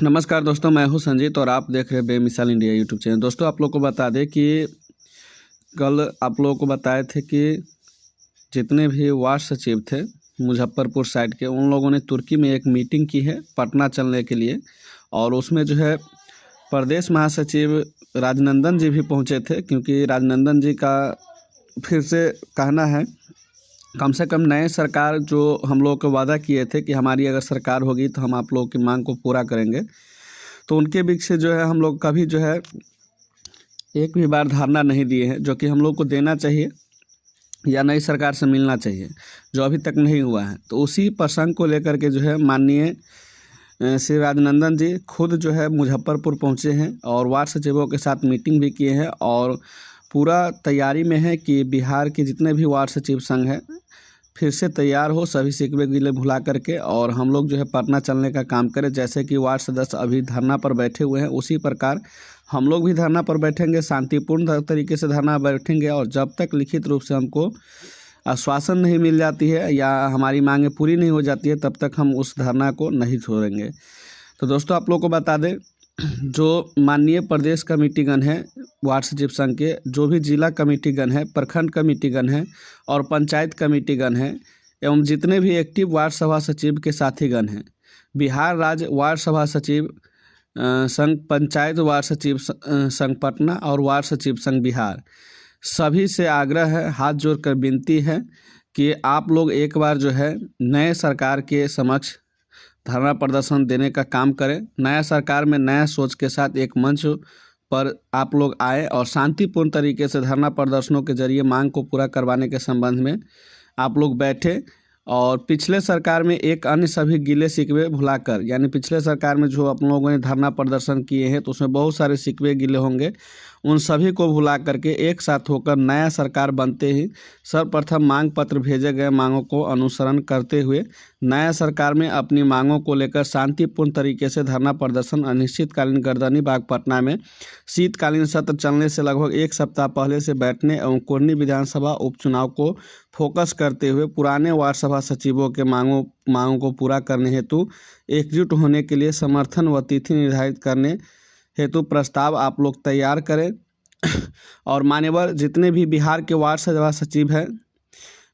नमस्कार दोस्तों, मैं हूं संजीत और आप देख रहे हैं बेमिसाल इंडिया यूट्यूब चैनल। दोस्तों, आप लोगों को बता दें कि कल आप लोगों को बताए थे कि जितने भी वार्ड सचिव थे मुजफ्फरपुर साइड के, उन लोगों ने तुर्की में एक मीटिंग की है पटना चलने के लिए। और उसमें जो है प्रदेश महासचिव राजनंदन जी भी पहुंचे थे, क्योंकि राजनंदन जी का फिर से कहना है कम से कम नए सरकार जो हम लोग को वादा किए थे कि हमारी अगर सरकार होगी तो हम आप लोगों की मांग को पूरा करेंगे। तो उनके बीच से जो है हम लोग कभी जो है एक भी बार धारणा नहीं दिए हैं, जो कि हम लोग को देना चाहिए या नई सरकार से मिलना चाहिए, जो अभी तक नहीं हुआ है। तो उसी प्रसंग को लेकर के जो है माननीय श्री राजनंदन जी खुद जो है मुजफ्फरपुर पहुंचे हैं और वार्ड सचिवों के साथ मीटिंग भी किए हैं और पूरा तैयारी में है कि बिहार के जितने भी वार्ड सचिव संघ हैं फिर से तैयार हो, सभी सिकवे गिले भुला करके, और हम लोग जो है पटना चलने का काम करें। जैसे कि वार्ड सदस्य अभी धरना पर बैठे हुए हैं, उसी प्रकार हम लोग भी धरना पर बैठेंगे, शांतिपूर्ण तरीके से धरना बैठेंगे। और जब तक लिखित रूप से हमको आश्वासन नहीं मिल जाती है या हमारी मांगें पूरी नहीं हो जाती है, तब तक हम उस धरना को नहीं छोड़ेंगे। तो दोस्तों, आप लोग को बता दें, जो माननीय प्रदेश कमेटीगण है वार्ड सचिव संघ के, जो भी जिला कमेटीगण है, प्रखंड कमेटीगण है और पंचायत कमेटीगण है, एवं जितने भी एक्टिव वार्ड सभा सचिव के साथीगण हैं, बिहार राज्य वार्ड सभा सचिव संघ, पंचायत वार्ड सचिव संघ पटना और वार्ड सचिव संघ बिहार, सभी से आग्रह है, हाथ जोड़कर विनती है कि आप लोग एक बार जो है नए सरकार के समक्ष धरना प्रदर्शन देने का काम करें। नया सरकार में नया सोच के साथ एक मंच पर आप लोग आए और शांतिपूर्ण तरीके से धरना प्रदर्शनों के जरिए मांग को पूरा करवाने के संबंध में आप लोग बैठे। और पिछले सरकार में एक अन्य सभी गिले सिकवे भुलाकर, यानी पिछले सरकार में जो आप लोगों ने धरना प्रदर्शन किए हैं तो उसमें बहुत सारे सिकवे गिले होंगे, उन सभी को भुला करके एक साथ होकर नया सरकार बनते ही सर्वप्रथम मांग पत्र भेजे गए मांगों को अनुसरण करते हुए नया सरकार में अपनी मांगों को लेकर शांतिपूर्ण तरीके से धरना प्रदर्शन अनिश्चितकालीन गर्दनी बाग पटना में शीतकालीन सत्र चलने से लगभग एक सप्ताह पहले से बैठने एवं कुर्नी विधानसभा उपचुनाव को फोकस करते हुए पुराने वार्ड सभा सचिवों के मांगों को पूरा करने हेतु एकजुट होने के लिए समर्थन व तिथि निर्धारित करने हेतु प्रस्ताव आप लोग तैयार करें। और मान्यवर जितने भी बिहार के वार्ड सभा सचिव हैं,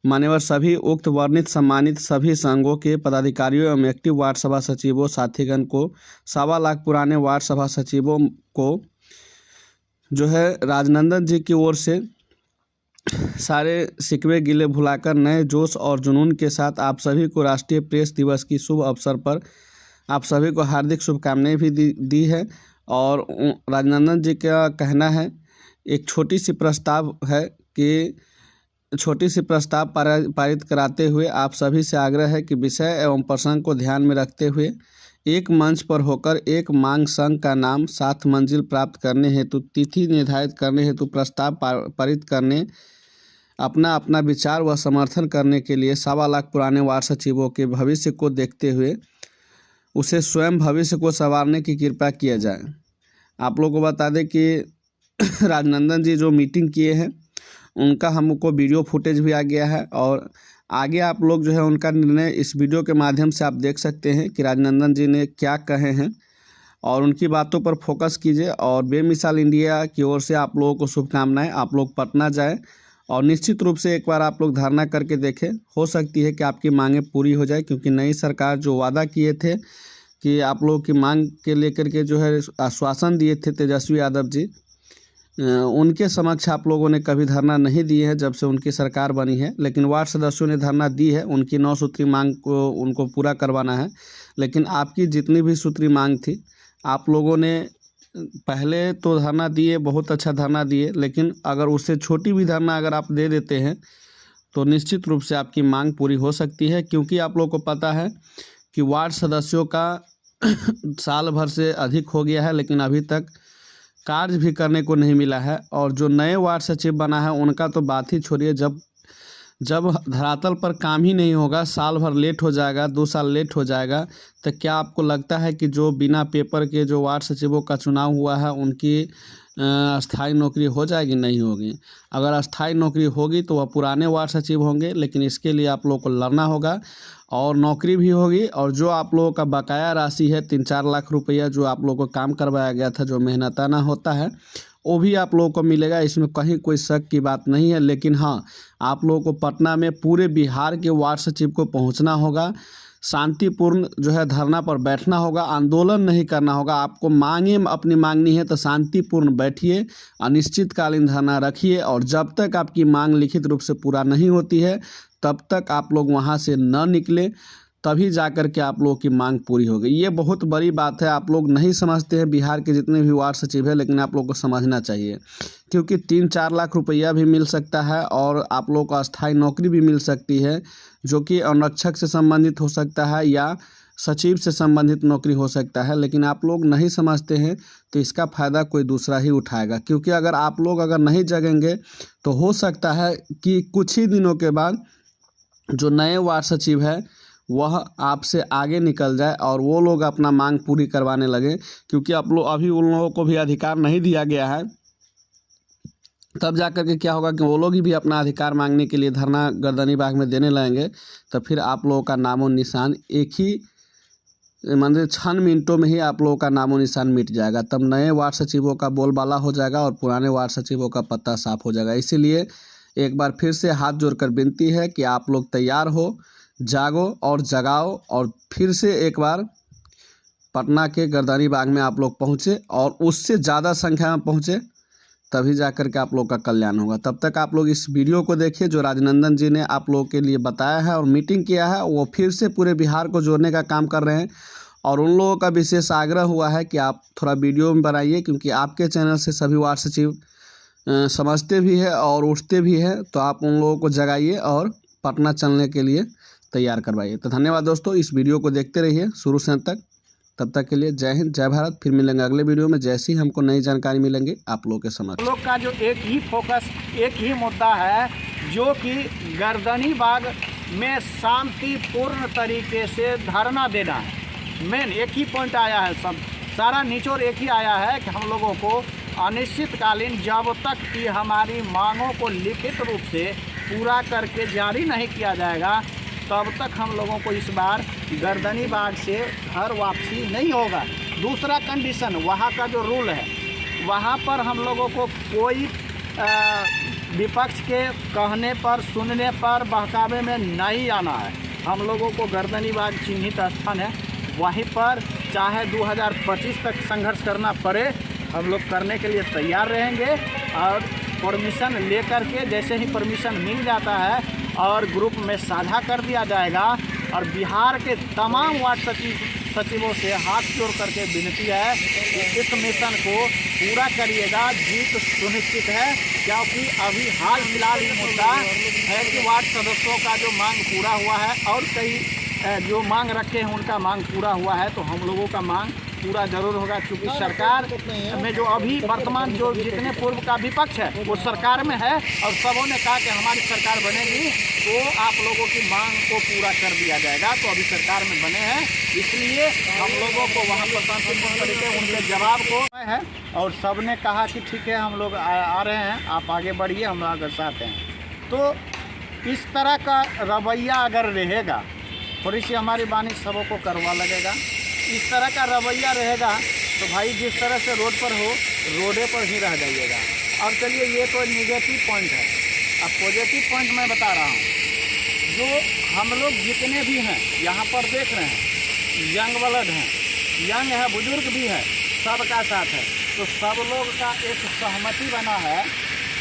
मान्यवर सभी उक्त वर्णित सम्मानित सभी संघों के पदाधिकारियों एवं एक्टिव वार्ड सभा सचिवों साथीगण को 1.25 लाख पुराने वार्ड सभा सचिवों को जो है राजनंदन जी की ओर से सारे सिकवे गिले भुलाकर नए जोश और जुनून के साथ आप सभी को राष्ट्रीय प्रेस दिवस की शुभ अवसर पर आप सभी को हार्दिक शुभकामनाएं भी दी है। और राजनंदन जी का कहना है, एक छोटी सी प्रस्ताव है कि छोटी सी प्रस्ताव पारित कराते हुए आप सभी से आग्रह है कि विषय एवं प्रसंग को ध्यान में रखते हुए एक मंच पर होकर एक मांग संघ का नाम 7 मंजिल प्राप्त करने हेतु तिथि निर्धारित करने हेतु प्रस्ताव पारित करने अपना अपना विचार व समर्थन करने के लिए 1.25 लाख पुराने वार्ड सचिवों के भविष्य को देखते हुए उसे स्वयं भविष्य को संवारने की कृपा किया जाए। आप लोगों को बता दें कि राजनंदन जी जो मीटिंग किए हैं उनका हमको वीडियो फुटेज भी आ गया है, और आगे आप लोग जो है उनका निर्णय इस वीडियो के माध्यम से आप देख सकते हैं कि राजनंदन जी ने क्या कहे हैं, और उनकी बातों पर फोकस कीजिए। और बेमिसाल इंडिया की ओर से आप लोगों को शुभकामनाएं। आप लोग पटना जाएं और निश्चित रूप से एक बार आप लोग धरना करके देखें, हो सकती है कि आपकी मांगें पूरी हो जाए, क्योंकि नई सरकार जो वादा किए थे कि आप लोगों की मांग के लेकर के जो है आश्वासन दिए थे तेजस्वी यादव जी, उनके समक्ष आप लोगों ने कभी धरना नहीं दिए है जब से उनकी सरकार बनी है। लेकिन वार्ड सदस्यों ने धरना दी है, उनकी 9 सूत्री मांग को उनको पूरा करवाना है। लेकिन आपकी जितनी भी सूत्री मांग थी, आप लोगों ने पहले तो धरना दिए, बहुत अच्छा धरना दिए, लेकिन अगर उससे छोटी भी धरना अगर आप दे देते हैं तो निश्चित रूप से आपकी मांग पूरी हो सकती है। क्योंकि आप लोगों को पता है कि वार्ड सदस्यों का साल भर से अधिक हो गया है, लेकिन अभी तक कार्य भी करने को नहीं मिला है। और जो नए वार्ड सचिव बना है उनका तो बात ही छोड़िए, जब धरातल पर काम ही नहीं होगा, साल भर लेट हो जाएगा, 2 साल लेट हो जाएगा, तो क्या आपको लगता है कि जो बिना पेपर के जो वार्ड सचिवों का चुनाव हुआ है उनकी अस्थाई नौकरी हो जाएगी? नहीं होगी। अगर अस्थाई नौकरी होगी तो वह पुराने वार्ड सचिव होंगे, लेकिन इसके लिए आप लोगों को लड़ना होगा और नौकरी भी होगी। और जो आप लोगों का बकाया राशि है 3-4 लाख रुपया जो आप लोगों को काम करवाया गया था, जो मेहनताना होता है, वो भी आप लोगों को मिलेगा। इसमें कहीं कोई शक की बात नहीं है। लेकिन हाँ, आप लोगों को पटना में पूरे बिहार के वार्ड सचिव को पहुंचना होगा, शांतिपूर्ण जो है धरना पर बैठना होगा, आंदोलन नहीं करना होगा। आपको मांगे अपनी मांगनी है तो शांतिपूर्ण बैठिए, अनिश्चितकालीन धरना रखिए और जब तक आपकी मांग लिखित रूप से पूरा नहीं होती है तब तक आप लोग वहां से न निकले, तभी जाकर के आप लोगों की मांग पूरी होगी। ये बहुत बड़ी बात है, आप लोग नहीं समझते हैं बिहार के जितने भी वार्ड सचिव है, लेकिन आप लोग को समझना चाहिए, क्योंकि 3-4 लाख रुपया भी मिल सकता है और आप लोग को अस्थाई नौकरी भी मिल सकती है, जो कि अनुरक्षक से संबंधित हो सकता है या सचिव से संबंधित नौकरी हो सकता है। लेकिन आप लोग नहीं समझते हैं तो इसका फ़ायदा कोई दूसरा ही उठाएगा, क्योंकि अगर आप लोग नहीं जगेंगे तो हो सकता है कि कुछ ही दिनों के बाद जो नए वार्ड सचिव है वह आपसे आगे निकल जाए और वो लोग अपना मांग पूरी करवाने लगे, क्योंकि आप लोग अभी उन लोगों को भी अधिकार नहीं दिया गया है। तब जाकर के क्या होगा कि वो लोग भी अपना अधिकार मांगने के लिए धरना गर्दनी बाग में देने लगेंगे, तो फिर आप लोगों का नामो निशान एक ही मतलब क्षण मिनटों में ही आप लोगों का नामो निशान मिट जाएगा। तब नए वार्ड सचिवों का बोलबाला हो जाएगा और पुराने वार्ड सचिवों का पत्ता साफ हो जाएगा। इसीलिए एक बार फिर से हाथ जोड़कर विनती है कि आप लोग तैयार हो, जागो और जगाओ और फिर से एक बार पटना के गर्दनी बाग में आप लोग पहुँचे और उससे ज़्यादा संख्या में पहुँचे, तभी जाकर के आप लोग का कल्याण होगा। तब तक आप लोग इस वीडियो को देखिए जो राजनंदन जी ने आप लोगों के लिए बताया है और मीटिंग किया है, वो फिर से पूरे बिहार को जोड़ने का काम कर रहे हैं। और उन लोगों का विशेष आग्रह हुआ है कि आप थोड़ा वीडियो में बनाइए, क्योंकि आपके चैनल से सभी वार्ड सचिव समझते भी है और उठते भी है, तो आप उन लोगों को जगाइए और पटना चलने के लिए तैयार करवाइए। तो धन्यवाद दोस्तों, इस वीडियो को देखते रहिए शुरू से अंत तक। तब तक के लिए जय हिंद, जय भारत। फिर मिलेंगे अगले वीडियो में, जैसी हमको नई जानकारी मिलेंगे आप लोगों के समक्ष। लोग का जो एक ही फोकस, एक ही मुद्दा है, जो कि गर्दनी बाग में शांतिपूर्ण तरीके से धरना देना है। मेन एक ही पॉइंट आया है, सब सारा निचोड़ एक ही आया है कि हम लोगों को अनिश्चितकालीन जब तक कि हमारी मांगों को लिखित रूप से पूरा करके जारी नहीं किया जाएगा तब तक हम लोगों को इस बार गर्दनी बाग से घर वापसी नहीं होगा। दूसरा कंडीशन, वहाँ का जो रूल है, वहाँ पर हम लोगों को कोई विपक्ष के कहने पर, सुनने पर, बहकावे में नहीं आना है। हम लोगों को गर्दनी बाग चिन्हित स्थान है, वहीं पर चाहे 2025 तक संघर्ष करना पड़े, हम लोग करने के लिए तैयार रहेंगे। और परमिशन लेकर के, जैसे ही परमिशन मिल जाता है और ग्रुप में साझा कर दिया जाएगा। और बिहार के तमाम वार्ड सचिवों से हाथ जोड़ करके विनती है कि इस मिशन को पूरा करिएगा, जीत सुनिश्चित है। क्योंकि अभी हाल फिलहाल ये मुद्दा है कि वार्ड सदस्यों का जो मांग पूरा हुआ है और कई जो मांग रखे हैं उनका मांग पूरा हुआ है, तो हम लोगों का मांग पूरा जरूर होगा। क्योंकि सरकार में जो अभी वर्तमान जो जितने पूर्व का विपक्ष है वो सरकार में है और सबों ने कहा कि हमारी सरकार बनेगी तो आप लोगों की मांग को पूरा कर दिया जाएगा। तो अभी सरकार में बने हैं, इसलिए हम लोगों को वहाँ पर शांतिपूर्ण तरीके उनके जवाब को है और सब ने कहा कि ठीक है हम लोग आ रहे हैं, आप आगे बढ़िए, हम अगर साथ हैं। तो इस तरह का रवैया अगर रहेगा, थोड़ी सी हमारी बानी सबों को करवा लगेगा। इस तरह का रवैया रहेगा तो भाई जिस तरह से रोड पर हो, रोडे पर ही रह जाइएगा। और चलिए ये तो नेगेटिव पॉइंट है, अब पॉजिटिव पॉइंट मैं बता रहा हूँ। जो हम लोग जितने भी हैं यहाँ पर देख रहे हैं, यंग ब्लड हैं, यंग है, बुजुर्ग भी है, सबका साथ है। तो सब लोग का एक सहमति बना है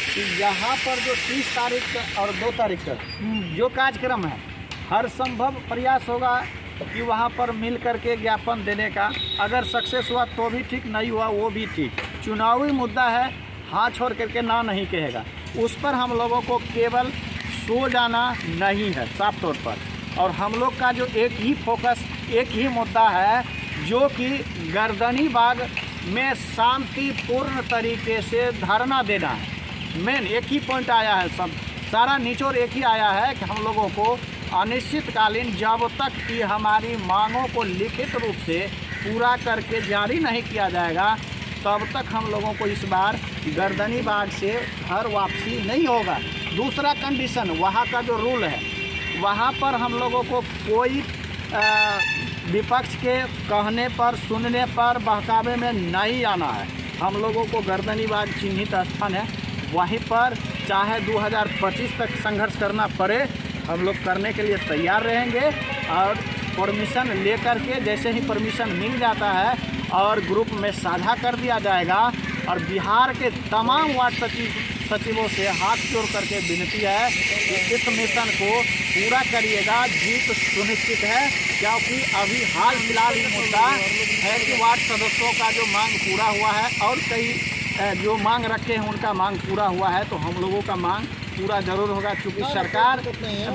कि यहाँ पर जो 30 तारीख और 2 तारीख तक जो कार्यक्रम है, हर संभव प्रयास होगा कि वहाँ पर मिल करके ज्ञापन देने का। अगर सक्सेस हुआ तो भी ठीक, नहीं हुआ वो भी ठीक। चुनावी मुद्दा है, हाथ छोड़ करके ना नहीं कहेगा, उस पर हम लोगों को केवल सो जाना नहीं है साफ तौर पर। और हम लोग का जो एक ही फोकस, एक ही मुद्दा है, जो कि गर्दनी बाग में शांतिपूर्ण तरीके से धरना देना है। मेन एक ही पॉइंट आया है, सब सारा निचोड़ एक ही आया है कि हम लोगों को अनिश्चितकालीन जब तक कि हमारी मांगों को लिखित रूप से पूरा करके जारी नहीं किया जाएगा तब तक हम लोगों को इस बार गर्दनी बाग से घर वापसी नहीं होगा। दूसरा कंडीशन, वहाँ का जो रूल है, वहाँ पर हम लोगों को कोई विपक्ष के कहने पर, सुनने पर, बहकावे में नहीं आना है। हम लोगों को गर्दनी बाग चिन्हित स्थान है, वहीं पर चाहे 2025 तक संघर्ष करना पड़े, हम लोग करने के लिए तैयार रहेंगे। और परमिशन लेकर के, जैसे ही परमिशन मिल जाता है और ग्रुप में साझा कर दिया जाएगा, और बिहार के तमाम वार्ड सचिवों से हाथ जोड़ करके विनती है कि इस मिशन को पूरा करिएगा। जीत सुनिश्चित है, क्योंकि अभी हाल फिलहाल ये मुद्दा है कि वार्ड सदस्यों का जो मांग पूरा हुआ है और कई जो मांग रखे हैं उनका मांग पूरा हुआ है, तो हम लोगों का मांग पूरा जरूर होगा। चूँकि सरकार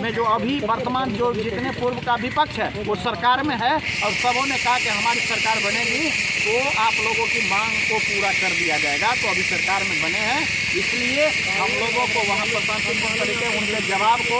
में जो अभी वर्तमान जो जितने पूर्व का विपक्ष है वो सरकार में है, और सबों ने कहा कि हमारी सरकार बनेगी तो आप लोगों की मांग को पूरा कर दिया जाएगा। तो अभी सरकार में बने हैं, इसलिए हम लोगों को वहाँ पर शांतिपूर्ण तरीके उनके जवाब को